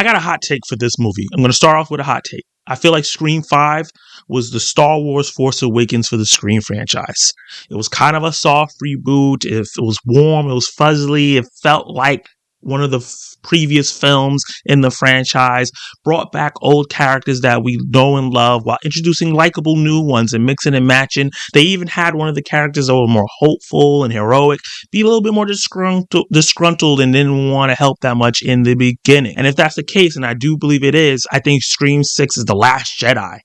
got a hot take for this movie. I'm going to start off with a hot take. I feel like Scream 5 was the Star Wars Force Awakens for the Scream franchise. It was kind of a soft reboot. It was warm. It was fuzzy. It felt like one of the previous films in the franchise, brought back old characters that we know and love while introducing likable new ones and mixing and matching. They even had one of the characters that were more hopeful and heroic be a little bit more disgruntled and didn't want to help that much in the beginning. And if that's the case, and I do believe it is, I think Scream 6 is the last Jedi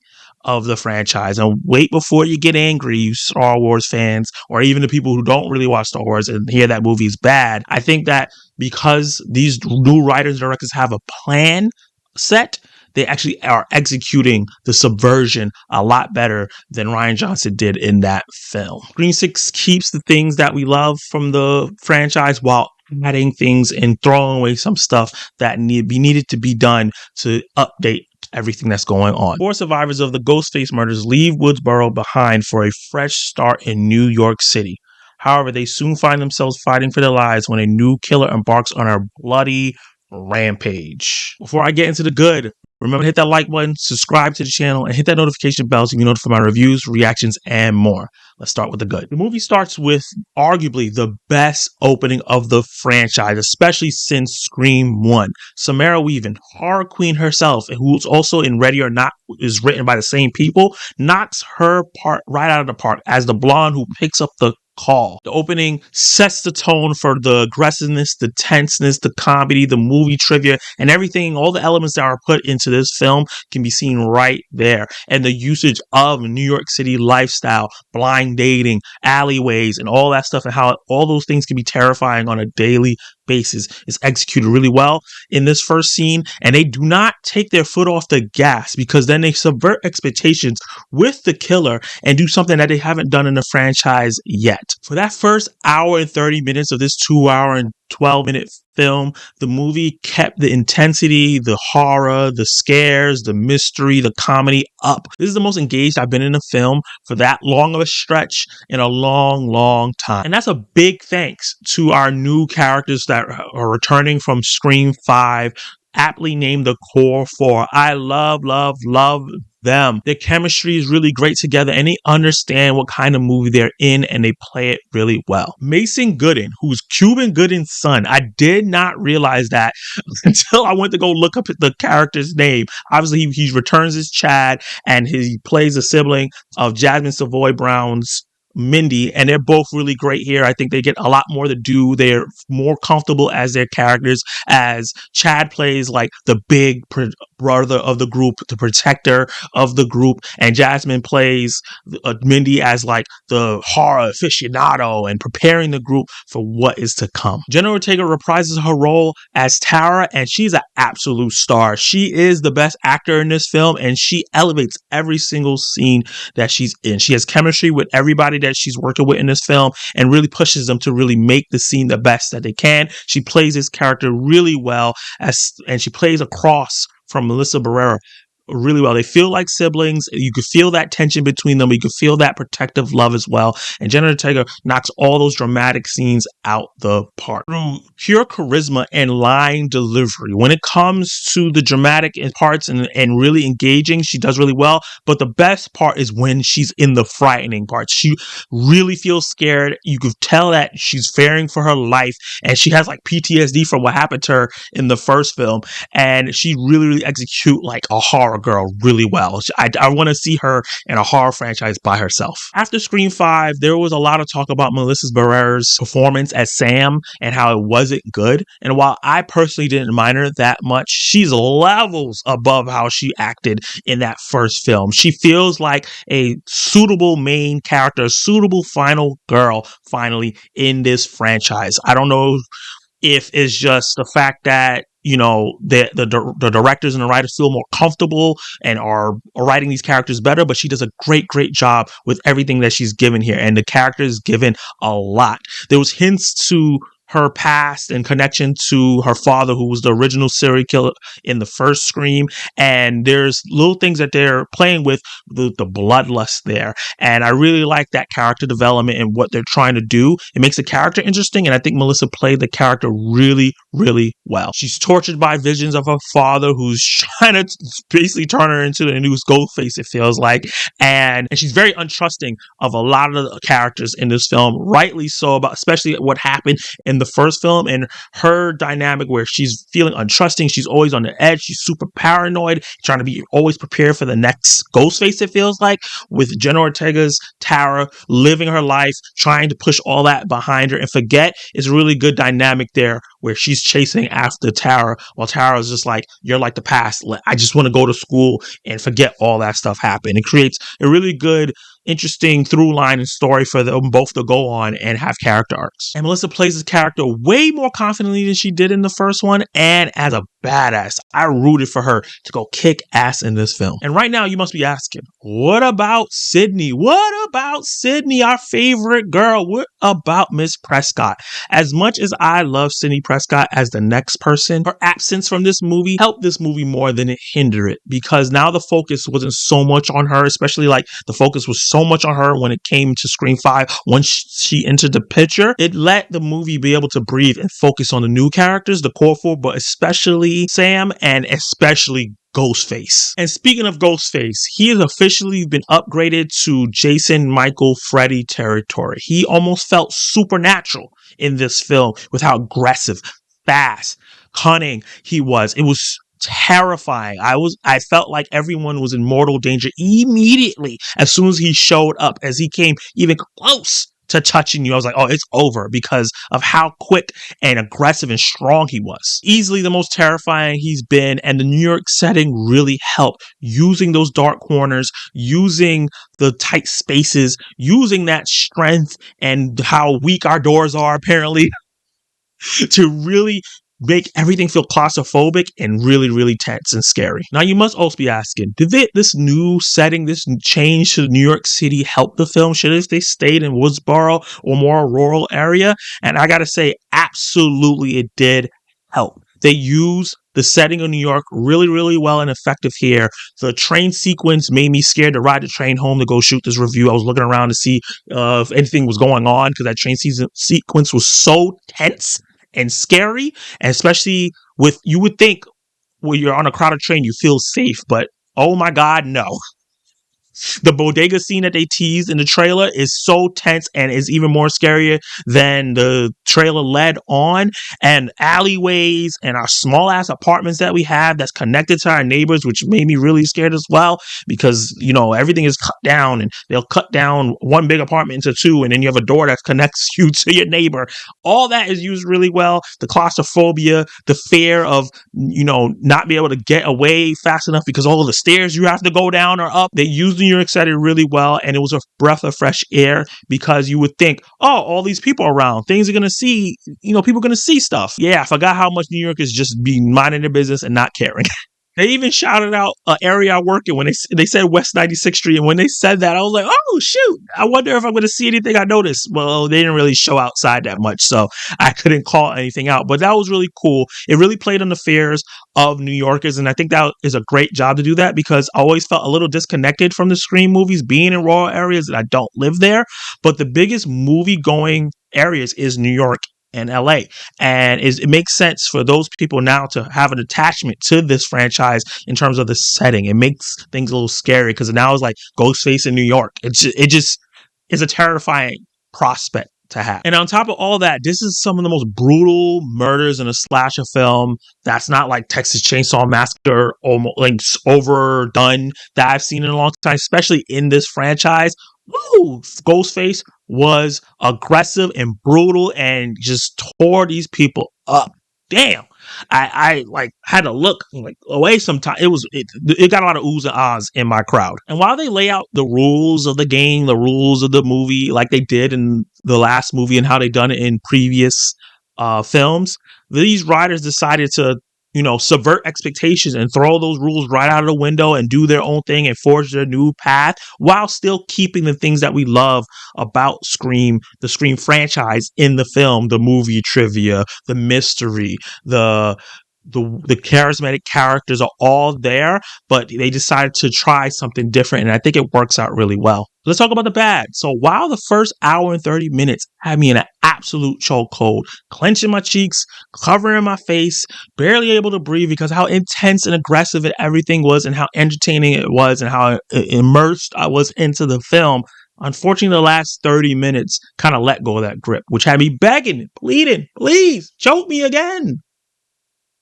of the franchise. And wait before you get angry, you Star Wars fans, or even the people who don't really watch Star Wars and hear that movie is bad. I think that because these new writers and directors have a plan set, they actually are executing the subversion a lot better than Rian Johnson did in that film. Scream 6 keeps the things that we love from the franchise while adding things and throwing away some stuff that needed to be done to update everything that's going on. 4 survivors of the Ghostface murders leave Woodsboro behind for a fresh start in New York City. However, they soon find themselves fighting for their lives when a new killer embarks on a bloody rampage. Before I get into the good, remember to hit that like button, subscribe to the channel, and hit that notification bell so you can be notified for my reviews, reactions, and more. Let's start with the good. The movie starts with arguably the best opening of the franchise, especially since Scream 1. Samara Weaving, horror queen herself, who's also in Ready or Not, is written by the same people, knocks her part right out of the park as the blonde who picks up the call. The opening sets the tone for the aggressiveness, the tenseness, the comedy, the movie trivia, and everything. All the elements that are put into this film can be seen right there. And the usage of New York City lifestyle, blind dating, alleyways, and all that stuff, and how all those things can be terrifying on a daily basis is executed really well in this first scene. And they do not take their foot off the gas, because then they subvert expectations with the killer and do something that they haven't done in the franchise yet. For that first hour and 30 minutes of this 2-hour and 12-minute film, the movie kept the intensity, the horror, the scares, the mystery, the comedy up. This is the most engaged I've been in a film for that long of a stretch in a long time. And that's a big thanks to our new characters that are returning from Scream 5, aptly named the Core 4. I love them. Their chemistry is really great together, and they understand what kind of movie they're in, and they play it really well. Mason Gooden, who's Cuban Gooden's son, I did not realize that until I went to go look up the character's name. Obviously, he returns as Chad, and he plays a sibling of Jasmine Savoy Brown's Mindy, and they're both really great here. I think they get a lot more to do. They're more comfortable as their characters, as Chad plays like the big brother of the group, the protector of the group, and Jasmine plays Mindy as like the horror aficionado and preparing the group for what is to come. Jenna Ortega reprises her role as Tara, and she's an absolute star. She is the best actor in this film, and she elevates every single scene that she's in. She has chemistry with everybody that she's working with in this film and really pushes them to really make the scene the best that they can. She plays this character really well, and she plays across from Melissa Barrera really well. They feel like siblings. You could feel that tension between them. You could feel that protective love as well. And Jenna Ortega knocks all those dramatic scenes out the park through pure charisma and line delivery. When it comes to the dramatic parts and really engaging, she does really well. But the best part is when she's in the frightening parts. She really feels scared. You could tell that she's fearing for her life, and she has like PTSD from what happened to her in the first film. And she really execute like a horror girl really well. I want to see her in a horror franchise by herself. After Scream 5, there was a lot of talk about Melissa Barrera's performance as Sam and how it wasn't good. And while I personally didn't mind her that much, she's levels above how she acted in that first film. She feels like a suitable main character, a suitable final girl finally in this franchise. I don't know if it's just the fact that the directors and the writers feel more comfortable and are writing these characters better, but she does a great job with everything that she's given here, and the character is given a lot. There was hints to her past and connection to her father, who was the original serial killer in the first Scream. And there's little things that they're playing with the bloodlust there. And I really like that character development and what they're trying to do. It makes the character interesting. And I think Melissa played the character really, really well. She's tortured by visions of her father, who's trying to basically turn her into the new Ghostface, it feels like. And she's very untrusting of a lot of the characters in this film, rightly so, about especially what happened in the first film, and her dynamic where she's feeling untrusting. She's always on the edge. She's super paranoid, trying to be always prepared for the next Ghostface, it feels like, with Jenna Ortega's Tara living her life, trying to push all that behind her and forget. It's a really good dynamic there where she's chasing after Tara while Tara's just like, you're like the past. I just want to go to school and forget all that stuff happened. It creates a really good, interesting through line and story for them both to go on and have character arcs. And Melissa plays this character way more confidently than she did in the first one, and as a badass. I rooted for her to go kick ass in this film. And right now you must be asking, what about Sydney? What about Sydney, our favorite girl? What about Miss Prescott? As much as I love Sydney Prescott as the next person, her absence from this movie helped this movie more than it hindered it, because now the focus wasn't so much on her, especially like the focus was so much on her when it came to Scream 5. Once she entered the picture, it let the movie be able to breathe and focus on the new characters, the core four, but especially Sam and especially Ghostface. And speaking of Ghostface, he has officially been upgraded to Jason Michael Freddy territory. He almost felt supernatural in this film with how aggressive, fast, cunning he was. It was terrifying. I felt like everyone was in mortal danger immediately as soon as he showed up. As he came even close to touching you, I was like, oh, it's over, because of how quick and aggressive and strong he was. Easily the most terrifying he's been, and the New York setting really helped, using those dark corners, using the tight spaces, using that strength and how weak our doors are apparently to really make everything feel claustrophobic and really, really tense and scary. Now, you must also be asking, did this new setting, this change to New York City help the film? Should have they stayed in Woodsboro or more rural area? And I gotta say, absolutely it did help. They use the setting of New York really, really well and effective here. The train sequence made me scared to ride the train home to go shoot this review. I was looking around to see if anything was going on, because that train sequence was so tense and scary, and especially with, you would think when you're on a crowded train you feel safe, but oh my god, no. The bodega scene that they teased in the trailer is so tense and is even more scarier than the trailer led on. And alleyways and our small ass apartments that we have that's connected to our neighbors, which made me really scared as well, because, you know, everything is cut down, and they'll cut down one big apartment into two, and then you have a door that connects you to your neighbor. All that is used really well. The claustrophobia, the fear of, you know, not be able to get away fast enough because all of the stairs you have to go down are up. They used New York City really well, and it was a breath of fresh air, because you would think, oh, all these people around, things are going to see, you know, people are going to see stuff. Yeah, I forgot how much New York is just being minding their business and not caring. They even shouted out an area I work in when they said West 96th Street. And when they said that, I was like, oh, shoot. I wonder if I'm going to see anything I noticed. Well, they didn't really show outside that much, so I couldn't call anything out. But that was really cool. It really played on the fears of New Yorkers. And I think that is a great job to do that, because I always felt a little disconnected from the Scream movies, being in rural areas that I don't live there. But the biggest movie going areas is New York and LA, and it makes sense for those people now to have an attachment to this franchise in terms of the setting. It makes things a little scary, because now it's like Ghostface in New York. It just is a terrifying prospect to have. And on top of all that, this is some of the most brutal murders in a slasher film that's not like Texas Chainsaw Massacre, almost like overdone, that I've seen in a long time, especially in this franchise. Woo! Ghostface was aggressive and brutal and just tore these people up. Damn. I like had to look like away sometime. It got a lot of oohs and ahs in my crowd. And while they lay out the rules of the game, the rules of the movie, like they did in the last movie and how they done it in previous films, these writers decided to, subvert expectations and throw those rules right out of the window and do their own thing and forge their new path while still keeping the things that we love about Scream, the Scream franchise in the film, the movie trivia, the mystery, the charismatic characters are all there, but they decided to try something different, and I think it works out really well. Let's talk about the bad. So while the first hour and 30 minutes had me in an absolute chokehold, clenching my cheeks, covering my face, barely able to breathe because how intense and aggressive everything was and how entertaining it was and how immersed I was into the film, unfortunately, the last 30 minutes kind of let go of that grip, which had me begging, pleading, please, choke me again.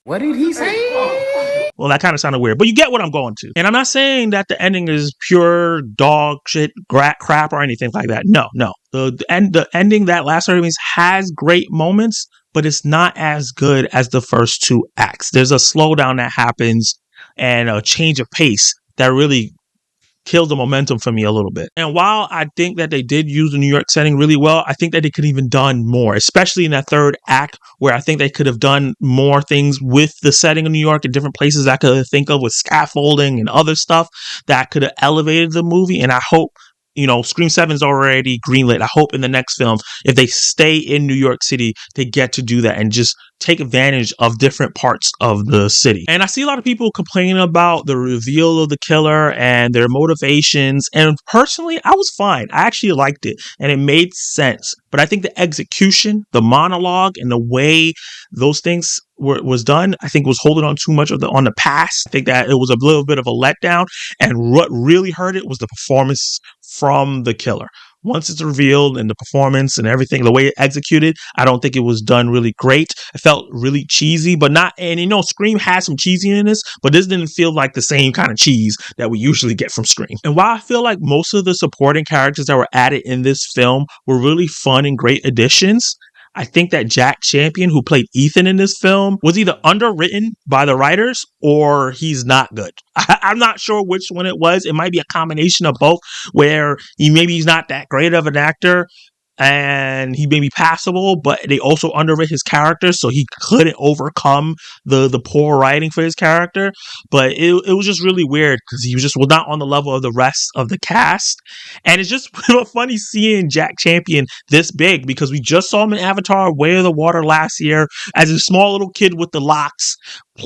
What did he say? Well, that kind of sounded weird, but you get what I'm going to. And I'm not saying that the ending is pure dog shit, crap, or anything like that. No. The ending, that last 30 minutes, has great moments, but it's not as good as the first two acts. There's a slowdown that happens and a change of pace that really killed the momentum for me a little bit. And while I think that they did use the New York setting really well, I think that they could have even done more, especially in that third act where I think they could have done more things with the setting of New York in different places I could think of with scaffolding and other stuff that could have elevated the movie. And I hope, Scream 7 is already greenlit. I hope in the next film, if they stay in New York City, they get to do that and just take advantage of different parts of the city. And I see a lot of people complaining about the reveal of the killer and their motivations. And personally, I was fine. I actually liked it and it made sense. But I think the execution, the monologue, and the way those things was done, I think was holding on too much on the past. I think that it was a little bit of a letdown. And what really hurt it was the performance from the killer. Once it's revealed and the performance and everything, the way it executed, I don't think it was done really great. It felt really cheesy, but not, and Scream has some cheesiness, but this didn't feel like the same kind of cheese that we usually get from Scream. And while I feel like most of the supporting characters that were added in this film were really fun and great additions, I think that Jack Champion, who played Ethan in this film, was either underwritten by the writers or he's not good. I'm not sure which one it was. It might be a combination of both, where he's not that great of an actor and he may be passable, but they also underwritten his character, so he couldn't overcome the poor writing for his character. But it was just really weird because he was not on the level of the rest of the cast. And it's just funny seeing Jack Champion this big because we just saw him in Avatar Way of the Water last year as a small little kid with the locks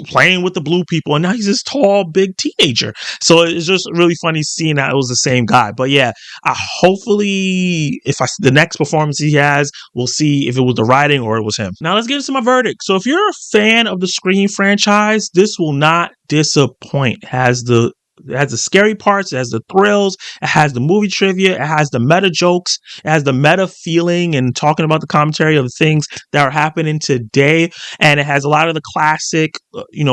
playing with the blue people, and now he's this tall, big teenager. So it's just really funny seeing that it was the same guy. But yeah, hopefully the next performance he has, we'll see if it was the writing or it was him. Now let's get into my verdict. So if you're a fan of the Scream franchise, this will not disappoint. It has the scary parts, it has the thrills, it has the movie trivia, it has the meta jokes, it has the meta feeling and talking about the commentary of the things that are happening today, and it has a lot of the classic,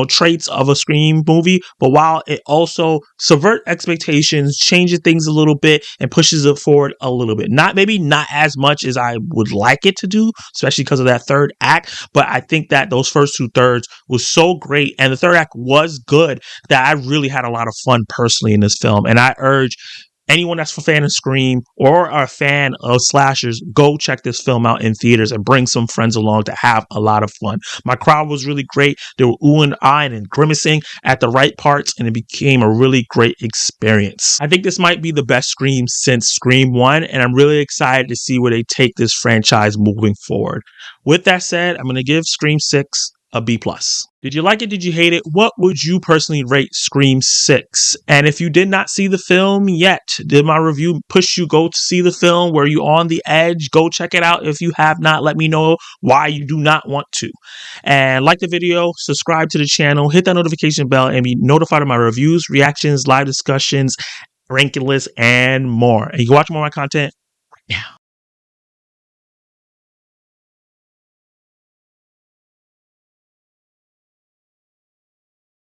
traits of a Scream movie, but while it also subvert expectations, changes things a little bit, and pushes it forward a little bit. Maybe not as much as I would like it to do, especially because of that third act, but I think that those first 2/3 was so great, and the third act was good, that I really had a lot of fun personally in this film. And I urge anyone that's a fan of Scream or a fan of slashers, go check this film out in theaters and bring some friends along to have a lot of fun. My crowd was really great. They were oohing and eyeing and grimacing at the right parts, and it became a really great experience. I think this might be the best Scream since Scream 1, and I'm really excited to see where they take this franchise moving forward. With that said, I'm going to give Scream 6 a B+. Did you like it? Did you hate it? What would you personally rate Scream 6? And if you did not see the film yet, did my review push you go to see the film? Were you on the edge? Go check it out. If you have not, let me know why you do not want to. And like the video, subscribe to the channel, hit that notification bell, and be notified of my reviews, reactions, live discussions, ranking lists, and more. And you can watch more of my content right now.